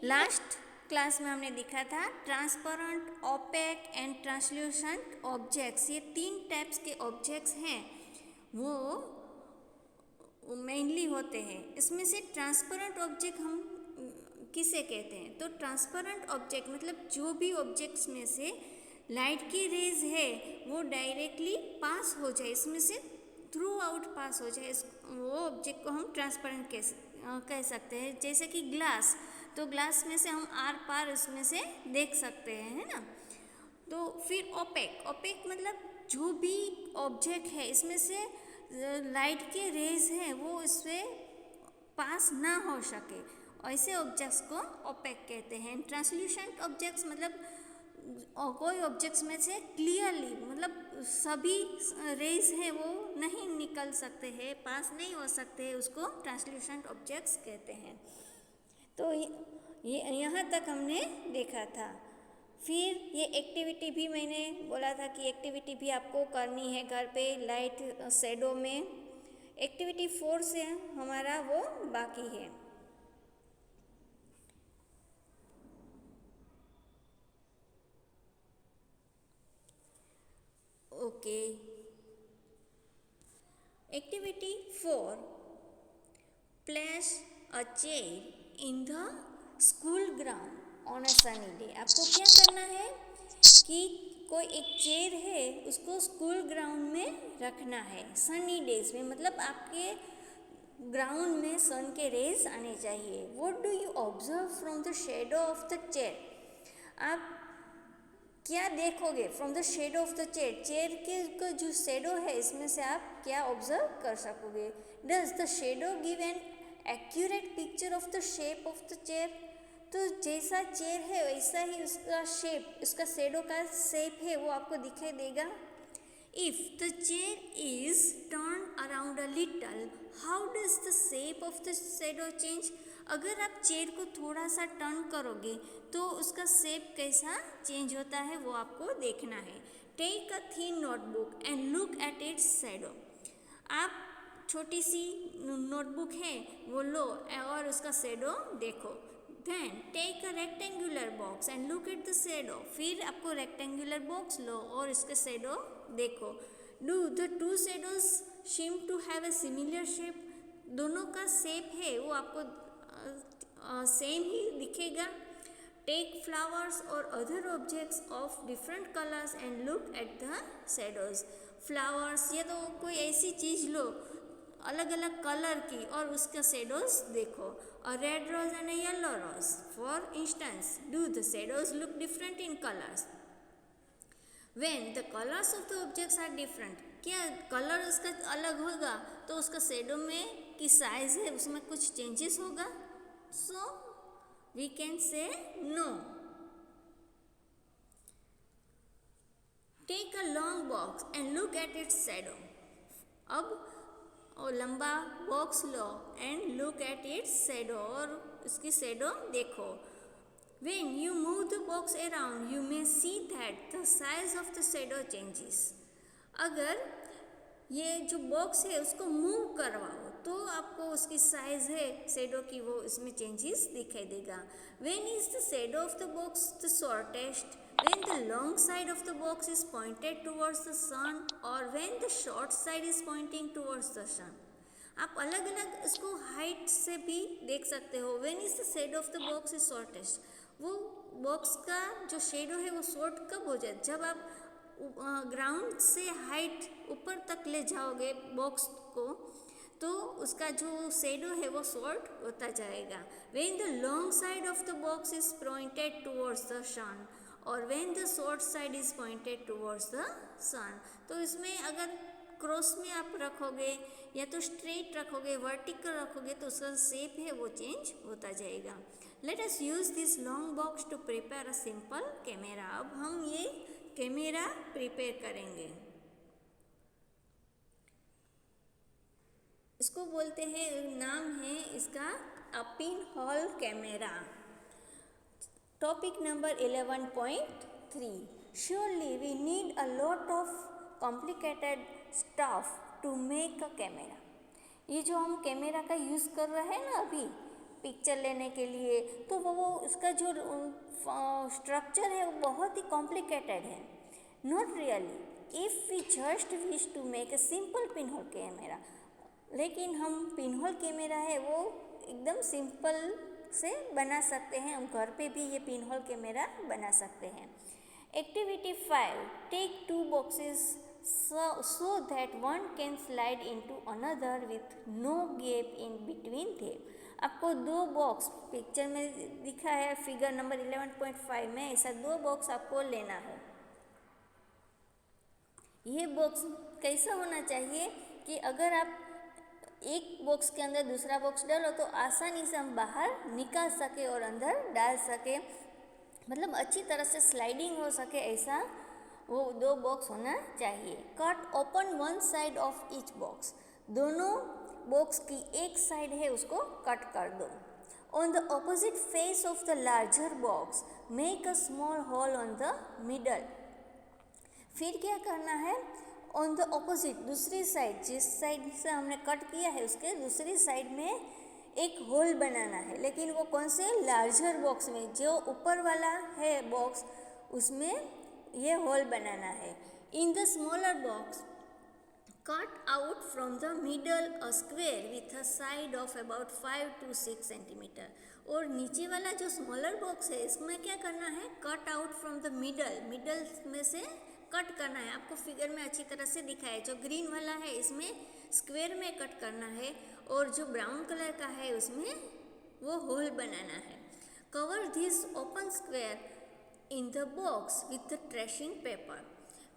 Last class में हमने देखा था transparent, opaque and translucent objects. ये 3 टाइप्स के ऑब्जेक्ट्स हैं, वो मेनली होते हैं। इसमें से ट्रांसपेरेंट ऑब्जेक्ट हम किसे कहते हैं? तो ट्रांसपेरेंट ऑब्जेक्ट मतलब जो भी ऑब्जेक्ट्स में से लाइट की रेज है वो डायरेक्टली पास हो जाए, इसमें से थ्रू आउट पास हो जाए, वो ऑब्जेक्ट को हम ट्रांसपेरेंट कह सकते हैं। जैसे कि ग्लास, तो ग्लास में से हम आर पार उसमें से देख सकते हैं, है ना। तो फिर ओपेक, ओपेक मतलब जो भी ऑब्जेक्ट है इसमें से लाइट के रेज है वो इससे पास ना हो सके, ऐसे ऑब्जेक्ट्स को ओपेक कहते हैं। ट्रांसल्यूसेंट ऑब्जेक्ट्स मतलब कोई ऑब्जेक्ट्स में से क्लियरली मतलब सभी रेज है वो नहीं निकल सकते हैं, पास नहीं हो सकते हैं, उसको ट्रांसल्यूसेंट ऑब्जेक्ट्स कहते हैं। तो ये यहाँ तक हमने देखा था। फिर ये एक्टिविटी भी मैंने बोला था कि एक्टिविटी भी आपको करनी है घर पे लाइट शैडो में। एक्टिविटी 4 से हमारा वो बाकी है। Okay, activity 4, place a chair in the school ground on a sunny day. आपको क्या करना है कि कोई एक चेयर है उसको स्कूल ग्राउंड में रखना है सनी डेज में, मतलब आपके ग्राउंड में सन के रेज आने चाहिए। What do you observe from the shadow of the chair? आप क्या देखोगे from the shadow of the chair? Chair के जो शेडो है इसमें से आप क्या ऑब्जर्व कर सकोगे? Does the shadow give an accurate picture of the shape of the chair? तो जैसा चेयर है वैसा ही उसका शेप, उसका शेडो का शेप है वो आपको दिखाई देगा। If the chair is turned around a little, how does the shape of the shadow change? अगर आप चेयर को थोड़ा सा टर्न करोगे तो उसका शेप कैसा चेंज होता है वो आपको देखना है। Take a thin notebook and look at its shadow. आप छोटी सी नोटबुक है वो लो और उसका शैडो देखो। Then take a rectangular box and look at the shadow. फिर आपको रेक्टेंगुलर बॉक्स लो और इसके शैडो देखो। Do the two shadows seem to have a similar shape? दोनों का शेप है वो आपको सेम ही दिखेगा। Take flowers or other objects of different colors and look at the shadows. Flowers या तो कोई ऐसी चीज़ लो अलग अलग कलर की और उसका शेडोज देखो। A red rose and a yellow rose, for instance, do the shadows look different in colors? When the colors of the objects are different, क्या कलर उसका अलग होगा तो उसका शेडो में की साइज है उसमें कुछ चेंजेस होगा? So we can say no. Take a long box and look at its shadow. अब और लंबा box low and look at its shadow और उसकी शैडो देखो। When you move the box around, you may see that the size of the shadow changes. अगर ये जो box है उसको मूव करवाओ तो आपको उसकी साइज है शैडो की वो इसमें चेंजेस दिखाई देगा। When is the shadow of the box the shortest? When the long side of the box is pointed towards the sun or when the short side is pointing towards the sun? आप अलग अलग इसको height से भी देख सकते हो। When is the shadow of the box is shortest? वो बॉक्स का जो शेडो है वो शॉर्ट कब हो जाए? जब आप ग्राउंड से हाइट ऊपर तक ले जाओगे बॉक्स को तो उसका जो शेडो है वो शॉर्ट होता जाएगा। When the long side of the box is pointed towards the sun और when the short side is pointed towards the sun, तो इसमें अगर क्रॉस में आप रखोगे या तो स्ट्रेट रखोगे, वर्टिकल रखोगे तो उसका शेप है वो चेंज होता जाएगा। Let us use this long box to prepare a simple camera. अब हम ये कैमरा प्रिपेयर करेंगे। इसको बोलते हैं, नाम है इसका a pin hole camera. Topic number 11.3, surely we need a lot of complicated stuff to make a camera। ये जो हम कैमरा का यूज़ कर रहे हैं ना अभी, पिक्चर लेने के लिए, तो वो उसका जो स्ट्रक्चर है वो बहुत ही कॉम्प्लिकेटेड है। Not really if we just wish to make a simple pin whole camera, लेकिन हम पिन होल कैमरा है वो एकदम सिंपल से बना सकते हैं। हम घर पे भी ये पिन होल कैमरा बना सकते हैं। Activity 5, take 2 boxes so that one can slide into another with no gap in between them। आपको 2 बॉक्स पिक्चर में दिखा है, फिगर नंबर 11.5 में ऐसा 2 बॉक्स आपको लेना है। ये बॉक्स कैसा होना चाहिए कि अगर आप एक बॉक्स के अंदर दूसरा बॉक्स डालो तो आसानी से हम बाहर निकाल सके और अंदर डाल सके, मतलब अच्छी तरह से स्लाइडिंग हो सके, ऐसा वो 2 बॉक्स होना चाहिए। Cut open one side of each box, दोनों बॉक्स की एक साइड है उसको कट कर दो। On the opposite face of the larger box make a small hole on the middle. फिर क्या करना है, ऑन द ऑपोजिट दूसरी साइड, जिस साइड से हमने कट किया है उसके दूसरी साइड में एक होल बनाना है, लेकिन वो कौन से, लार्जर बॉक्स में, जो ऊपर वाला है बॉक्स उसमें ये होल बनाना है। In the smaller box cut out from the middle a square with a side of about 5 to 6 centimetre. और नीचे वाला जो स्मॉलर बॉक्स है इसमें क्या करना है, cut out from the middle, middle में से कट करना है। आपको फिगर में अच्छी तरह से दिखाया है, जो ग्रीन वाला है इसमें स्क्वेयर में कट करना है और जो ब्राउन कलर का है उसमें वो होल बनाना है। Cover this open square in the box with the tracing paper.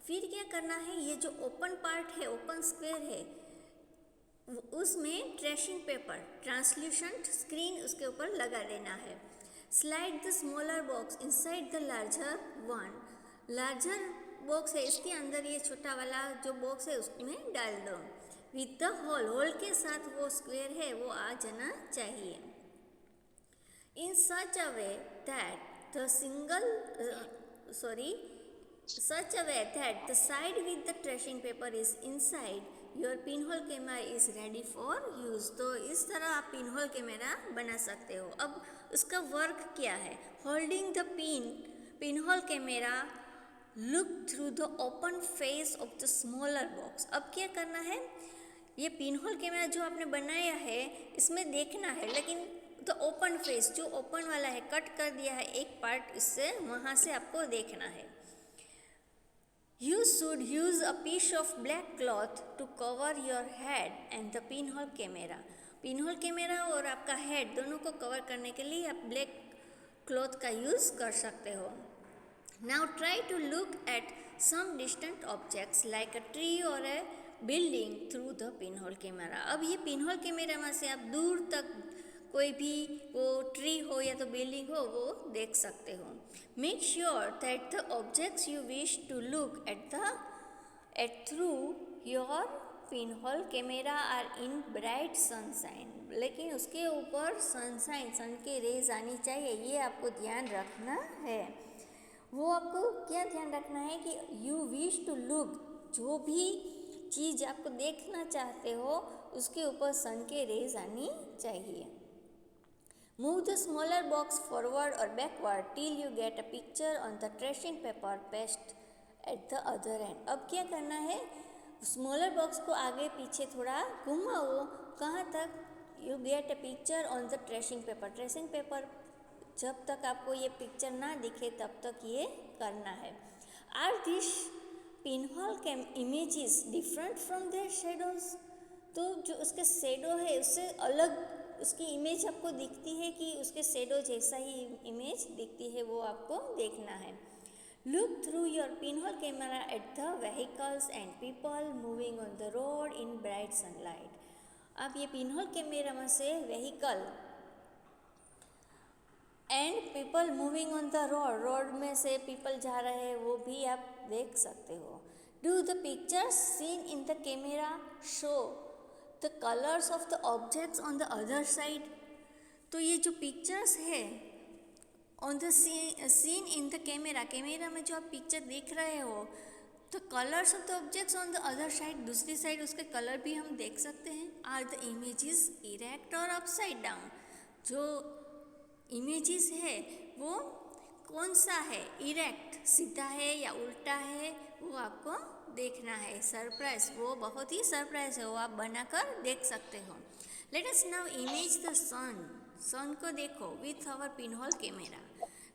फिर क्या करना है, ये जो ओपन पार्ट है, ओपन स्क्वेयर है, उसमें ट्रेसिंग पेपर, ट्रांसल्यूसेंट स्क्रीन उसके ऊपर लगा देना है। Slide the smaller box inside the larger one. Larger box है इसके अंदर ये छोटा वाला जो बॉक्स है उसमें डाल दो। विथ द होल, होल के साथ वो स्क्वेयर है वो आ जाना चाहिए। In such a way that the such a way that the side with the tracing paper is inside your pinhole camera is ready for use। तो इस तरह आप पिनहोल कैमरा बना सकते हो। अब उसका वर्क क्या है, holding the pinhole camera look through the open face of the smaller box. अब क्या करना है, ये पिनहोल कैमरा जो आपने बनाया है इसमें देखना है, लेकिन तो ओपन फेस, जो ओपन वाला है, कट कर दिया है एक पार्ट, इससे वहाँ से आपको देखना है। You should use a piece of black cloth to cover your head and the pinhole camera। Pinhole camera और आपका हेड दोनों को कवर करने के लिए आप ब्लैक क्लॉथ का यूज़ कर सकते हो। Now try to look at some distant objects like a tree or a building through the pinhole camera। अब ये पिनहोल कैमरा में से आप दूर तक कोई भी वो ट्री हो या तो बिल्डिंग हो वो देख सकते हो। Make sure that the objects you wish to look at through your pinhole camera are in bright sunshine. लेकिन उसके ऊपर सनशाइन, सन के रेज आनी चाहिए, ये आपको ध्यान रखना है। वो आपको क्या ध्यान रखना है कि यू विश टू लुक, जो भी चीज़ आपको देखना चाहते हो उसके ऊपर सन के रेज आनी चाहिए। Move the smaller box forward or backward till you get a picture on the tracing paper paste at the other end। अब क्या करना है, स्मॉलर बॉक्स को आगे पीछे थोड़ा घुमाओ, कहाँ तक, you get A picture on the tracing paper. Tracing paper जब तक आपको ये पिक्चर ना दिखे तब तक ये करना है। Are this pinhole cam images different from their shadows. तो जो उसके शेडो है उससे अलग उसकी इमेज आपको दिखती है कि उसके शेडो जैसा ही इमेज दिखती है, वो आपको देखना है। Look through your pinhole camera at the vehicles and people moving on the road in bright sunlight. अब ये पिनहोल कैमरा में से vehicle and people moving on the road, road में से पीपल जा रहे हैं वो भी आप देख सकते हो। Do the pictures seen in the camera show the colours of the objects on the other side. तो ये जो पिक्चर्स है on the seen in the camera, camera में जो आप पिक्चर देख रहे हो, तो colours of the objects on the other side, दूसरी साइड उसके कलर भी हम देख सकते हैं। आर द इमेजेस इरेक्ट और अपसाइड डाउन। जो इमेजेस है वो कौन सा है, इरेक्ट सीधा है या उल्टा है, वो आपको देखना है। सरप्राइज, वो बहुत ही सरप्राइज है, वो आप बनाकर देख सकते हो। Let us now image the sun. Sun को देखो with our pinhole camera.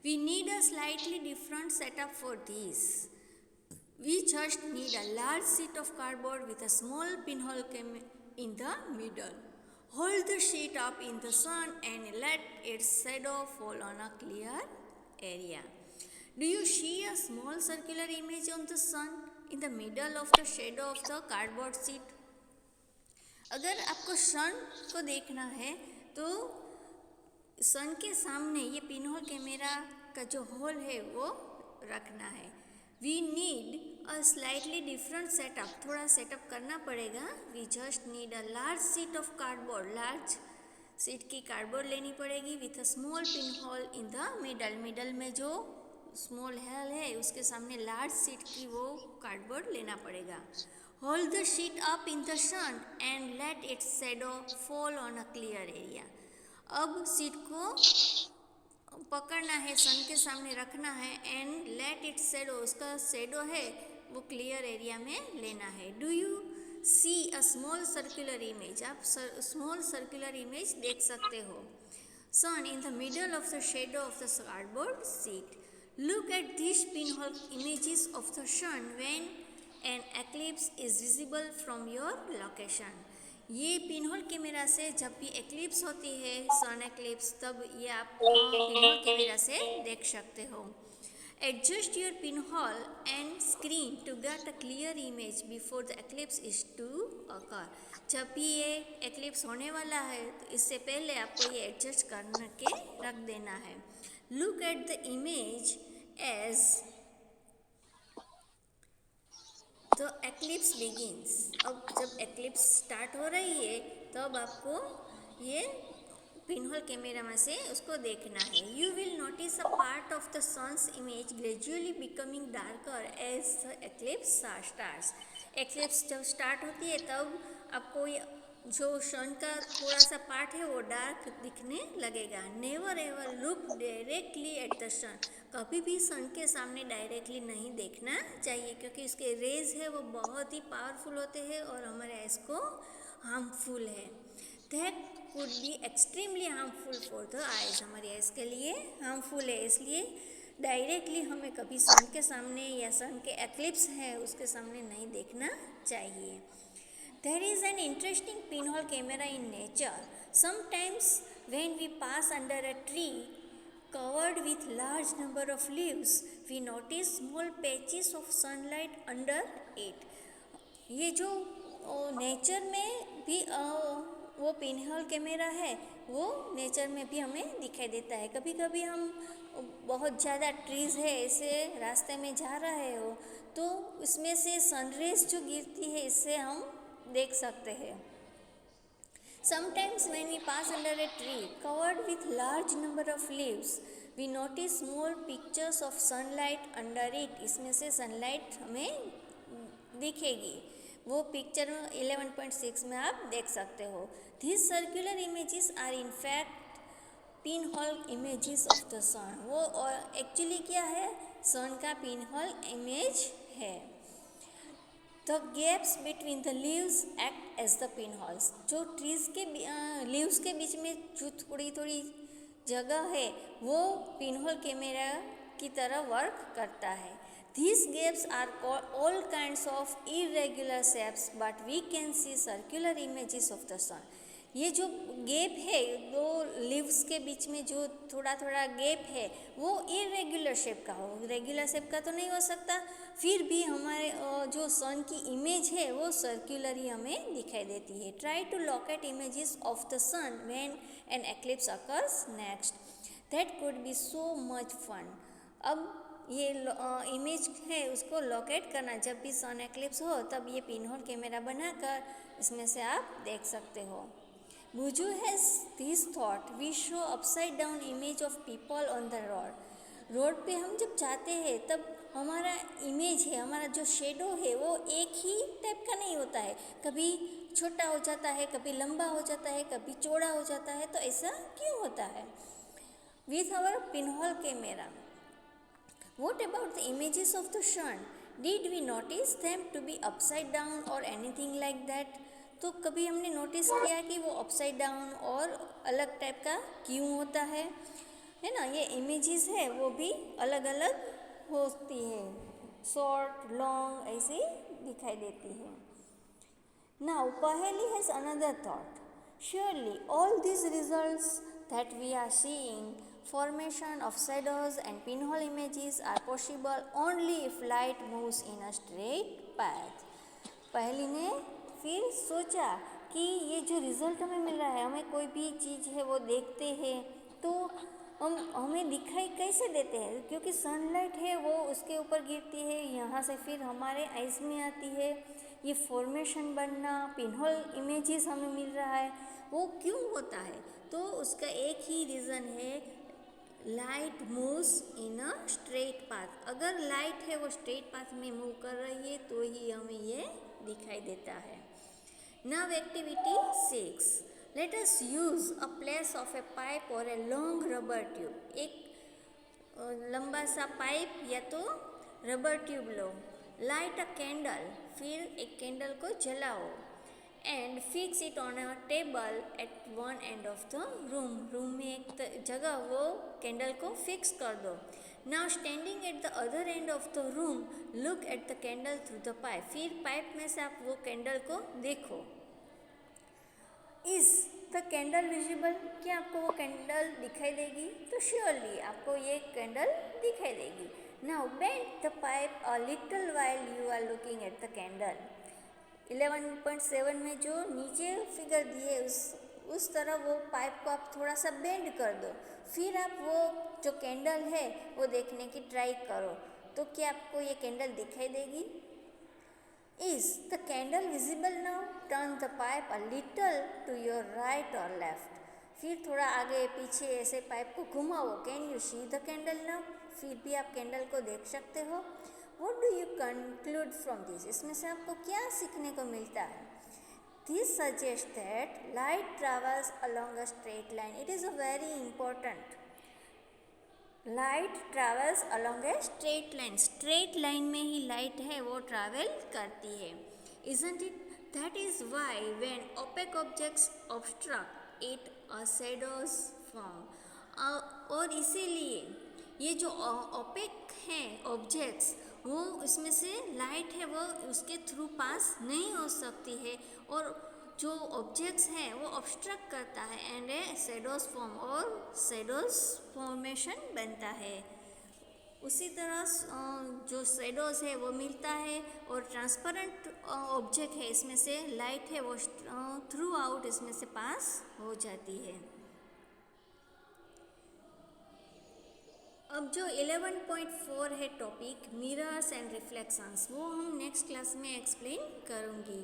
We need a slightly different setup for this. We just need a large sheet of cardboard with a small pinhole in the middle. Hold the sheet up in the sun and let its shadow fall on a clear area. Do you see a small circular image of the sun in the middle of the shadow of the cardboard sheet? अगर आपको सन को देखना है तो सन के सामने ये pinhole camera का जो होल है वो रखना है। We need a slightly different setup, थोड़ा सेटअप करना पड़ेगा। We just need a large sheet of cardboard, large sheet की कार्डबोर्ड लेनी पड़ेगी with a small pin hole in the middle. Middle में जो स्मॉल होल है उसके सामने लार्ज शीट की वो कार्डबोर्ड लेना पड़ेगा। Hold the sheet up in the sun and let its shadow fall on a clear area. अब शीट को पकड़ना है, सन के सामने रखना है एंड लेट इट शैडो, उसका शैडो है वो क्लियर एरिया में लेना है। Do you see a small circular image, आप स्मॉल सर्कुलर इमेज देख सकते हो। Sun in the middle of the shadow of the cardboard sheet. Look at this pinhole images of the sun when an eclipse is visible from your location. ये pinhole camera से जब भी eclipse होती है, सन eclipse, तब ये आप pinhole camera से देख सकते हो। Adjust your pinhole and screen to get a clear image before the eclipse is to occur. जब भी ये एक्लिप्स होने वाला है तो इससे पहले आपको ये एडजस्ट करके रख देना है। Look at the image as to eclipse begins. अब जब एक्लिप्स स्टार्ट हो रही है तब आपको ये पिनहोल कैमरा में से उसको देखना है। You will notice a part of the sun's image gradually becoming darker as the eclipse starts. Eclipse जब स्टार्ट होती है तब आपको जो सन का थोड़ा सा पार्ट है वो डार्क दिखने लगेगा। Never ever look directly at the sun. कभी भी सन के सामने डायरेक्टली नहीं देखना चाहिए क्योंकि उसके रेज है वो बहुत ही पावरफुल होते हैं और हमारे आइज को हार्मफुल है। That could be extremely harmful for the eyes, हमारी आइज के लिए हार्मफुल है। इसलिए डायरेक्टली हमें कभी सन के सामने या सन के एक्लिप्स है उसके सामने नहीं देखना चाहिए। There is an interesting pinhole camera in nature. Sometimes when we pass under a tree covered with large number of leaves, we notice small patches of sunlight under it. ये जो नेचर में भी वो पिनहोल कैमरा है वो nature में भी हमें दिखाई देता है। कभी कभी हम बहुत ज़्यादा ट्रीज़ है ऐसे रास्ते में जा रहे हो तो उसमें से सनरेज जो गिरती है इससे हम देख सकते हैं। Sometimes when we pass under a tree covered with large number of leaves, we notice small pictures of sunlight under it. इसमें से sunlight हमें दिखेगी। वो पिक्चर 11.6 में आप देख सकते हो। These circular images are in fact pinhole images of the sun. वो एक्चुअली क्या है, सन का पिनहोल इमेज है। The gaps between the leaves act as the pinholes. जो ट्रीज के लीव्स के बीच में जो थोड़ी थोड़ी जगह है वो पिनहोल कैमरा की तरह वर्क करता है। These gaps are all kinds of irregular shapes, but we can see circular images of the sun. ये जो गैप है दो लीव्स के बीच में जो थोड़ा थोड़ा गैप है वो इरेगुलर शेप का हो, रेगुलर शेप का तो नहीं हो सकता। फिर भी हमारे जो सन की इमेज है वो सर्कुलर ही हमें दिखाई देती है। Try to locate images of the sun when an eclipse occurs next. That could be so much fun. अब ये इमेज है उसको लोकेट करना, जब भी सन एक्लिप्स हो तब ये पिनहोल कैमरा बनाकर इसमें से आप देख सकते हो। Buju has this thought: we show upside down image of people on the road. Road पे हम जब जाते हैं तब हमारा इमेज है, हमारा जो शेडो है वो एक ही टाइप का नहीं होता है, कभी छोटा हो जाता है, कभी लंबा हो जाता है, कभी चौड़ा हो जाता है। तो ऐसा क्यों होता है? With our pinhole camera, what about the images of the sun? Did we notice them to be upside down or anything like that? तो कभी हमने नोटिस किया कि वो अपसाइड डाउन और अलग टाइप का क्यों होता है ना? ये इमेजेस है वो भी अलग अलग होती है, शॉर्ट लॉन्ग ऐसी दिखाई देती है। Now Paheli has another thought. Surely all these results that we are seeing, formation of shadows and pinhole images, are possible only if light moves in a straight path. पहली ने फिर सोचा कि ये जो रिज़ल्ट हमें मिल रहा है, हमें कोई भी चीज़ है वो देखते हैं तो हमें दिखाई कैसे देते हैं? क्योंकि सनलाइट है वो उसके ऊपर गिरती है, यहाँ से फिर हमारे आइज़ में आती है, ये फॉर्मेशन बनना, पिनहोल इमेजेस हमें मिल रहा है, वो क्यों होता है? तो उसका एक ही रीज़न है, light moves in a straight path. अगर लाइट है वो स्ट्रेट पाथ में मूव कर रही है तो ही हमें ये दिखाई देता है। Now activity 6, let us use a place of A pipe और ए लॉन्ग रबर ट्यूब। एक लंबा सा पाइप या तो रबर ट्यूब लो, लाइट अ कैंडल, फिर एक कैंडल को जलाओ, and fix it on a table at one end of the room में एक जगह वो कैंडल को फिक्स कर दो। Now standing at the other end of the room, look at the candle through the pipe. फिर पाइप में से आप वो कैंडल को देखो। Is the candle visible? क्या आपको वो कैंडल दिखाई देगी? तो श्योरली आपको ये कैंडल दिखाई देगी। Now bend the pipe a little while you are looking at the candle. 11.7 में जो नीचे फिगर दिए उस तरह वो पाइप को आप थोड़ा सा बेंड कर दो, फिर आप वो जो कैंडल है वो देखने की ट्राई करो। तो क्या आपको ये कैंडल दिखाई देगी? Is the candle visible now? Turn the pipe a little to your right और लेफ्ट। फिर थोड़ा आगे पीछे ऐसे पाइप को घुमाओ। Can you see the candle now? फिर भी आप कैंडल को देख सकते हो। What do you conclude from this? इसमें से आपको क्या सीखने को मिलता है? This suggests that light travels along a straight line. It is a very important. Light travels along a straight line. Straight line में ही light है वो travel करती है. Isn't it? That is why when opaque objects obstruct it, a shadows form. और इसीलिए ये जो opaque हैं objects, वो इसमें से लाइट है वो उसके थ्रू पास नहीं हो सकती है और जो ऑब्जेक्ट्स हैं वो ऑब्स्ट्रक्ट करता है एंड ए शेडोज फॉर्म और शेडोज फॉर्मेशन बनता है। उसी तरह जो शेडोज है वो मिलता है और ट्रांसपेरेंट ऑब्जेक्ट है इसमें से लाइट है वो थ्रू आउट इसमें से पास हो जाती है। अब जो 11.4 है टॉपिक मिरर्स एंड रिफ्लेक्शंस, वो हम नेक्स्ट क्लास में एक्सप्लेन करूँगी।